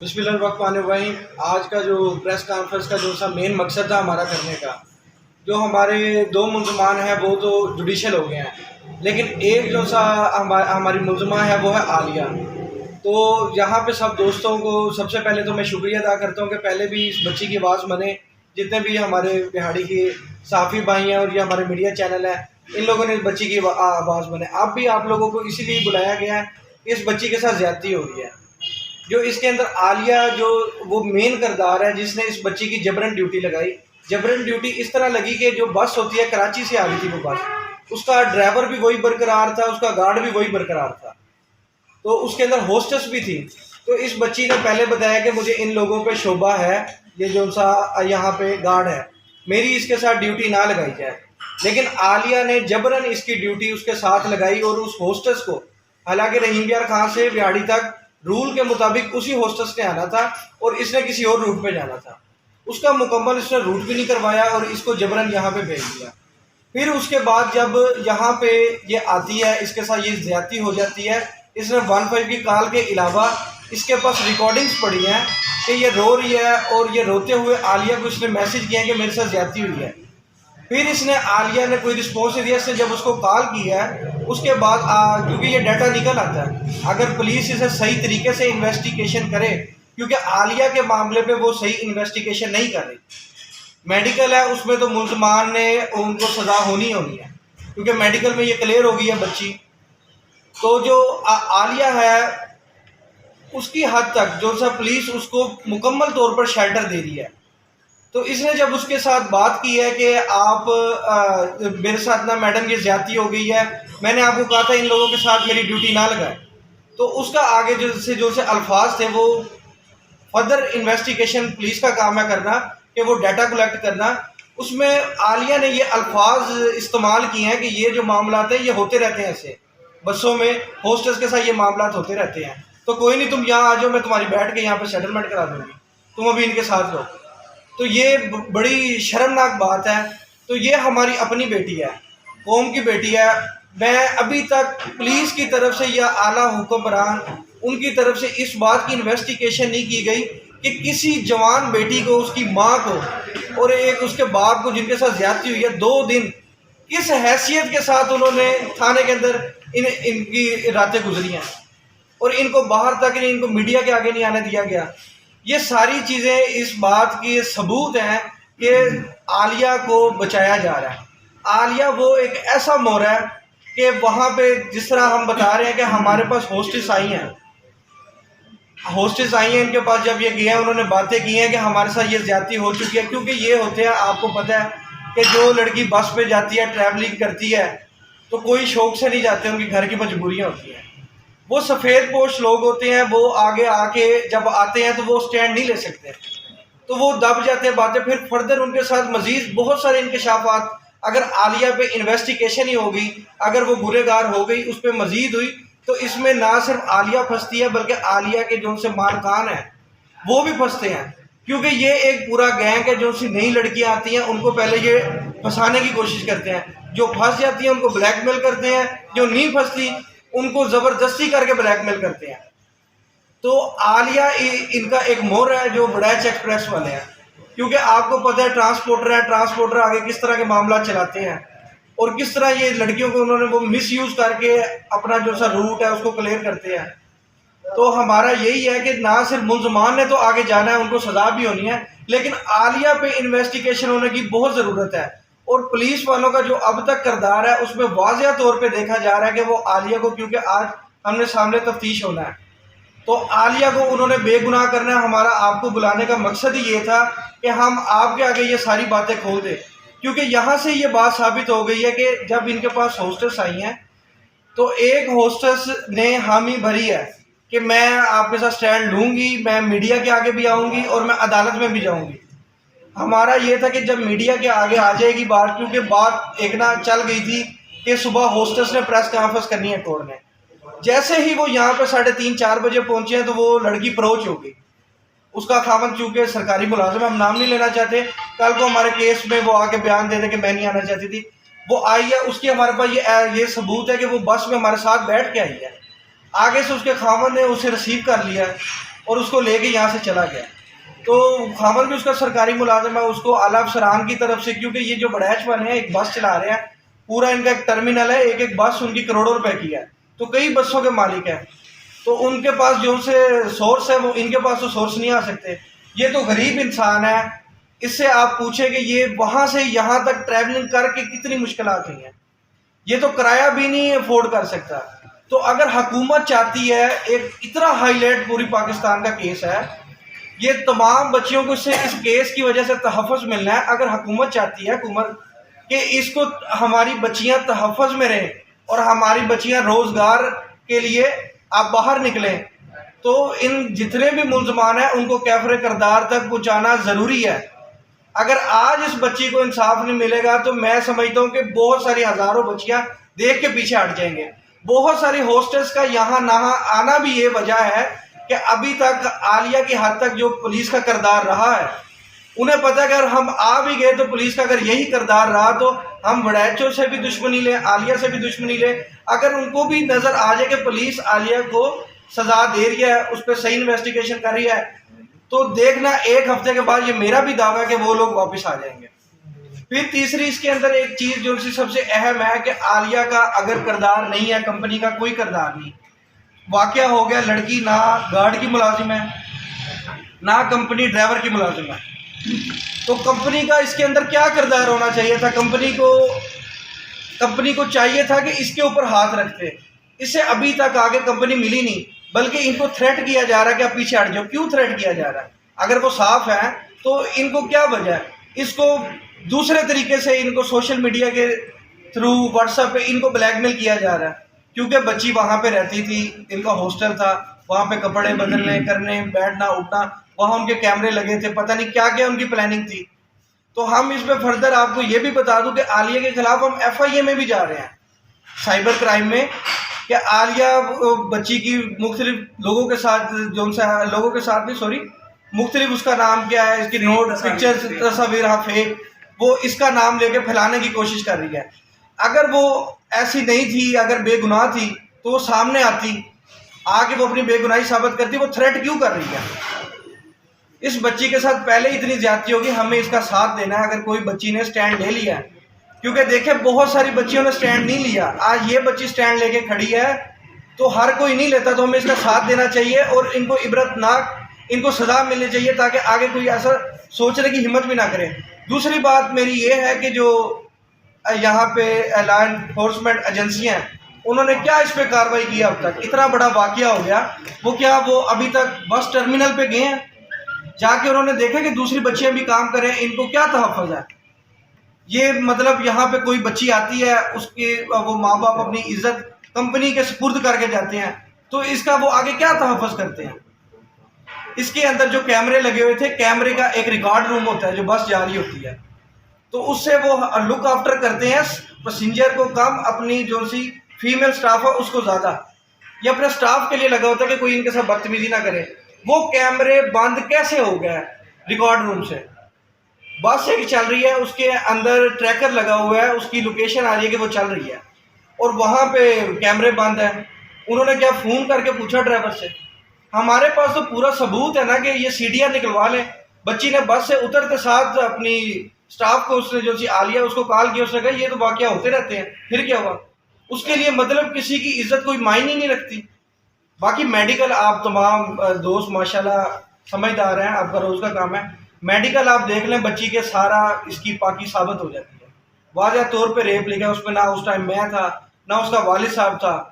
बिस्मिल्लाहिर्रहमानिर्रहीम। आज का जो प्रेस कॉन्फ्रेंस का जो सा मेन मकसद था हमारा करने का, जो हमारे दो मुलजमान हैं वो तो जुडिशल हो गए हैं, लेकिन एक जो सा हमारी मुलजमा है वो है आलिया। तो यहाँ पे सब दोस्तों को सबसे पहले तो मैं शुक्रिया अदा करता हूँ कि पहले भी इस बच्ची की आवाज़ बने, जितने भी हमारे बिहाड़ी के सहाफ़ी भाई हैं और ये हमारे मीडिया चैनल है, इन लोगों ने इस बच्ची की आवाज़ बने। अब भी आप लोगों को इसीलिए बुलाया गया है कि इस बच्ची के साथ ज़्यादती हो रही है। जो इसके अंदर आलिया जो वो मेन किरदार है जिसने इस बच्ची की जबरन ड्यूटी लगाई। जबरन ड्यूटी इस तरह लगी कि जो बस होती है, कराची से आ रही थी वो बस, उसका ड्राइवर भी वही बरकरार था, उसका गार्ड भी वही बरकरार था, तो उसके अंदर होस्टेस भी थी। तो इस बच्ची ने पहले बताया कि मुझे इन लोगों पे शोभा है, ये जो सा यहाँ पे गार्ड है, मेरी इसके साथ ड्यूटी ना लगाई जाए। लेकिन आलिया ने जबरन इसकी ड्यूटी उसके साथ लगाई और उस होस्टेस को, हालांकि रहीम यार खां से बिहाड़ी तक रूल के मुताबिक उसी होस्टेस ने आना था और इसने किसी और रूट पे जाना था, उसका मुकम्मल इसने रूट भी नहीं करवाया और इसको जबरन यहाँ पे भेज दिया। फिर उसके बाद जब यहाँ पे ये आती है, इसके साथ ये ज्यादती हो जाती है। इसने 15 की कॉल के अलावा इसके पास रिकॉर्डिंग्स पड़ी हैं कि ये रो रही है और ये रोते हुए आलिया को इसने मैसेज किया कि मेरे साथ ज्यादती हुई है। फिर इसने आलिया ने कोई रिस्पॉन्स नहीं दिया। इसने जब उसको कॉल किया है उसके बाद क्योंकि ये डाटा निकल आता है, अगर पुलिस इसे सही तरीके से इन्वेस्टिगेशन करे, क्योंकि आलिया के मामले पे वो सही इन्वेस्टिगेशन नहीं कर रही, मेडिकल है उसमें तो मुल्ज़मान ने उनको सज़ा होनी है, क्योंकि मेडिकल में ये क्लियर हो गई है बच्ची। तो जो आलिया है उसकी हद तक जो सा पुलिस उसको मुकम्मल तौर पर शेल्टर दे रही है। तो इसने जब उसके साथ बात की है कि आप मेरे साथ ना मैडम ये ज्यादती हो गई है, मैंने आपको कहा था इन लोगों के साथ मेरी ड्यूटी ना लगाए, तो उसका आगे जो से अल्फाज थे वो फर्दर इन्वेस्टिगेशन पुलिस का काम है करना, कि वो डाटा कलेक्ट करना। उसमें आलिया ने ये अल्फाज इस्तेमाल किए हैं कि ये जो मामला हैं ये होते रहते हैं, ऐसे बसों में होस्टेस के साथ ये मामला होते रहते हैं, तो कोई नहीं तुम यहाँ आ जाओ, मैं तुम्हारी बैठ के यहाँ पर सेटलमेंट करा दूँगी, तुम अभी इनके साथ रहो। तो ये बड़ी शर्मनाक बात है। तो ये हमारी अपनी बेटी है, कौम की बेटी है। मैं अभी तक पुलिस की तरफ से या आला हुक्मरान उनकी तरफ से इस बात की इन्वेस्टिगेशन नहीं की गई कि किसी जवान बेटी को, उसकी माँ को और एक उसके बाप को जिनके साथ ज्यादती हुई है, 2 दिन किस हैसियत के साथ उन्होंने थाने के अंदर इनकी रातें गुजरी हैं और इनको बाहर तक नहीं, इनको मीडिया के आगे नहीं आने दिया गया। ये सारी चीज़ें इस बात की सबूत हैं कि आलिया को बचाया जा रहा है। आलिया वो एक ऐसा मोड़ है कि वहाँ पे जिस तरह हम बता रहे हैं कि हमारे पास होस्टेस आई हैं, इनके पास जब ये गए हैं उन्होंने बातें की हैं कि हमारे साथ ये ज्यादती हो चुकी है। क्योंकि ये होते हैं, आपको पता है कि जो लड़की बस पे जाती है, ट्रैवलिंग करती है, तो कोई शौक से नहीं जाते, उनकी घर की मजबूरियाँ होती हैं। वो सफ़ेद पोश लोग होते हैं, वो आगे आके जब आते हैं तो वो स्टैंड नहीं ले सकते, तो वो दब जाते हैं बातें। फिर फर्दर उनके साथ मजीद बहुत सारे इंकशाफात, अगर आलिया पे इन्वेस्टिगेशन ही होगी, अगर वो गुनहगार हो गई, उस पर मजीद हुई, तो इसमें ना सिर्फ आलिया फंसती है बल्कि आलिया के जो उनसे मालकान हैं वो भी फंसते हैं। क्योंकि ये एक पूरा गैंग है, जो सी नई लड़कियां आती हैं उनको पहले ये फंसाने की कोशिश करते हैं, जो फंस जाती हैं उनको ब्लैकमेल करते हैं, जो नहीं फंसती उनको ज़बरदस्ती करके ब्लैकमेल करते हैं। तो आलिया इनका एक मोड़ है जो बड़ैच एक्सप्रेस वाले हैं, क्योंकि आपको पता है ट्रांसपोर्टर आगे किस तरह के मामला चलाते हैं और किस तरह ये लड़कियों को उन्होंने वो मिसयूज़ करके अपना जो सा रूट है उसको क्लियर करते हैं। तो हमारा यही है कि ना सिर्फ मुल्ज़मान ने तो आगे जाना है, उनको सज़ा भी होनी है, लेकिन आलिया पे इन्वेस्टिगेशन होने की बहुत ज़रूरत है। और पुलिस वालों का जो अब तक किरदार है उसमें वाज़िया तौर पे देखा जा रहा है कि वो आलिया को, क्योंकि आज हमने सामने तफ्तीश होना है, तो आलिया को उन्होंने बेगुनाह करना है। हमारा आपको बुलाने का मकसद ही ये था कि हम आपके आगे ये सारी बातें खोल दें, क्योंकि यहाँ से ये बात साबित हो गई है कि जब इनके पास होस्टेस आई हैं तो एक होस्टेस ने हामी भरी है कि मैं आपके साथ स्टैंड लूँगी, मैं मीडिया के आगे भी आऊँगी और मैं अदालत में भी जाऊँगी। हमारा ये था कि जब मीडिया के आगे आ जाएगी बात, क्योंकि बात एक ना चल गई थी कि सुबह होस्टेस ने प्रेस कॉन्फ्रेंस करनी है कोर्ट में, जैसे ही वो यहाँ पे 3:30-4 बजे पहुंचे हैं तो वो लड़की अप्रोच हो गई। उसका खामन चूंकि सरकारी मुलाजिम, हम नाम नहीं लेना चाहते, कल को हमारे केस में वो आके बयान दे दे कि मैं नहीं आना चाहती थी, वो आई है, उसकी हमारे पास ये सबूत है कि वो बस में हमारे साथ बैठ के आई है। आगे से उसके खामन ने उसे रिसीव कर लिया اور اس کو لے کے یہاں سے چلا گیا. تو خامد بھی اس کا سرکاری ملازم ہے, اس کو اعلیٰ افسران کی طرف سے, کیونکہ یہ جو بڑیچ والے ہیں ایک بس چلا رہے ہیں, پورا ان کا ایک ٹرمینل ہے, ایک بس ان کی کروڑوں روپے کی ہے, تو کئی بسوں کے مالک ہیں, تو ان کے پاس جو سے سورس ہے وہ ان کے پاس تو سورس نہیں آ سکتے. یہ تو غریب انسان ہے, اس سے آپ پوچھیں کہ یہ وہاں سے یہاں تک ٹریولنگ کر کے کتنی مشکلات ہوئی ہیں, یہ تو کرایہ بھی نہیں افورڈ کر سکتا. تو اگر حکومت چاہتی ہے, ایک اتنا ہائی لائٹ پوری پاکستان کا کیس ہے, یہ تمام بچیوں کو اس کیس کی وجہ سے تحفظ ملنا ہے. اگر حکومت چاہتی ہے کہ اس کو ہماری بچیاں تحفظ میں رہیں اور ہماری بچیاں روزگار کے لیے آپ باہر نکلیں, تو ان جتنے بھی ملزمان ہیں ان کو کیفر کردار تک پہنچانا ضروری ہے. اگر آج اس بچی کو انصاف نہیں ملے گا تو میں سمجھتا ہوں کہ بہت ساری ہزاروں بچیاں دیکھ کے پیچھے ہٹ جائیں گے. بہت ساری ہاسٹلس کا یہاں نہ آنا بھی یہ وجہ ہے کہ ابھی تک عالیہ کی حد تک جو پولیس کا کردار رہا ہے, انہیں پتہ ہے کہ اگر ہم آ بھی گئے تو پولیس کا اگر یہی کردار رہا تو ہم وڑیچوں سے بھی دشمنی لیں, عالیہ سے بھی دشمنی لیں. اگر ان کو بھی نظر آ جائے کہ پولیس عالیہ کو سزا دے رہی ہے, اس پہ صحیح انویسٹیگیشن کر رہی ہے, تو دیکھنا ایک ہفتے کے بعد یہ میرا بھی دعویٰ ہے کہ وہ لوگ واپس آ جائیں گے. پھر تیسری اس کے اندر ایک چیز جو سب سے اہم ہے کہ عالیہ کا اگر کردار نہیں ہے, کمپنی کا کوئی کردار نہیں, واقعہ ہو گیا لڑکی نہ گارڈ کی ملازم ہے نہ کمپنی ڈرائیور کی ملازم ہے, تو کمپنی کا اس کے اندر کیا کردار ہونا چاہیے تھا؟ کمپنی کو چاہیے تھا کہ اس کے اوپر ہاتھ رکھتے. اس سے ابھی تک آگے کمپنی ملی نہیں, بلکہ ان کو تھریٹ کیا جا رہا ہے کہ آپ پیچھے ہٹ جاؤ. کیوں تھریٹ کیا جا رہا ہے؟ اگر وہ صاف ہیں تو ان کو کیا وجہ ہے؟ اس کو دوسرے طریقے سے ان کو سوشل میڈیا کے تھرو واٹس ایپ پہ ان کو بلیک میل کیا جا رہا ہے, کیونکہ بچی وہاں پہ رہتی تھی, ان کا ہاسٹل تھا, وہاں پہ کپڑے بدلنے کرنے بیٹھنا اٹھنا, وہاں ان کے کیمرے لگے تھے, پتہ نہیں کیا کیا ان کی پلاننگ تھی. تو ہم اس پہ فردر آپ کو یہ بھی بتا دوں کہ عالیہ کے خلاف ہم FIA میں بھی جا رہے ہیں, سائبر کرائم میں, کہ عالیہ بچی کی مختلف لوگوں کے ساتھ مختلف اس کا نام کیا ہے, اس کی نوٹ پکچر تصاویر فیک, وہ اس کا نام لے کے پھیلانے کی کوشش کر رہی ہے. اگر وہ ایسی نہیں تھی, اگر بے گناہ تھی تو وہ سامنے آتی, آ کے وہ اپنی بے گناہی ثابت کرتی. وہ تھریٹ کیوں کر رہی ہے؟ اس بچی کے ساتھ پہلے اتنی زیادتی ہوگی, ہمیں اس کا ساتھ دینا ہے اگر کوئی بچی نے سٹینڈ لے لیا ہے, کیونکہ دیکھیں بہت ساری بچیوں نے سٹینڈ نہیں لیا. آج یہ بچی سٹینڈ لے کے کھڑی ہے تو ہر کوئی نہیں لیتا, تو ہمیں اس کا ساتھ دینا چاہیے اور ان کو عبرتناک ان کو سزا ملنی چاہیے تاکہ آگے کوئی ایسا سوچنے کی ہمت بھی نہ کرے. دوسری بات میری یہ ہے کہ جو یہاں پہ لا انفورسمنٹ ایجنسیاں ہیں, انہوں نے کیا اس پہ کارروائی کی اب تک؟ اتنا بڑا واقعہ ہو گیا, وہ ابھی تک بس ٹرمینل پہ گئے ہیں, جا کے انہوں نے دیکھا کہ دوسری بچیاں بھی کام کریں, ان کو کیا تحفظ ہے؟ یہ مطلب یہاں پہ کوئی بچی آتی ہے, اس کے وہ ماں باپ اپنی عزت کمپنی کے سپرد کر کے جاتے ہیں, تو اس کا وہ آگے کیا تحفظ کرتے ہیں؟ اس کے اندر جو کیمرے لگے ہوئے تھے, کیمرے کا ایک ریکارڈ روم ہوتا ہے جو بس جاری ہوتی ہے, تو اس سے وہ لک آفٹر کرتے ہیں پیسنجر کو کم, اپنی جو سی فیمیل سٹاف ہے اس کو زیادہ. یہ اپنے سٹاف کے لیے لگا ہوتا ہے کہ کوئی ان کے ساتھ بدتمیزی نہ کرے. وہ کیمرے بند کیسے ہو گئے ریکارڈ روم سے؟ بس ایک چل رہی ہے, اس کے اندر ٹریکر لگا ہوا ہے, اس کی لوکیشن آ رہی ہے کہ وہ چل رہی ہے, اور وہاں پہ کیمرے بند ہیں. انہوں نے کیا فون کر کے پوچھا ڈرائیور سے؟ ہمارے پاس تو پورا ثبوت ہے نا کہ یہ CDR نکلوا لیں. بچی نے بس سے اترتے ساتھ اپنی سٹاف کو, اس نے جو سی عالیہ اس کو کال کیا, اس نے کہا یہ تو واقعہ ہوتے رہتے ہیں, پھر کیا ہوا؟ اس کے لیے مطلب کسی کی عزت کوئی معنی نہیں رکھتی. باقی میڈیکل آپ تمام دوست ماشاءاللہ سمجھدار ہیں, آپ کا روز کا کام ہے, میڈیکل آپ دیکھ لیں, بچی کے سارا اس کی پاکی ثابت ہو جاتی ہے. واضح طور پہ ریپ لکھا ہے اس پہ, نہ اس ٹائم میں تھا نہ اس کا والد صاحب تھا.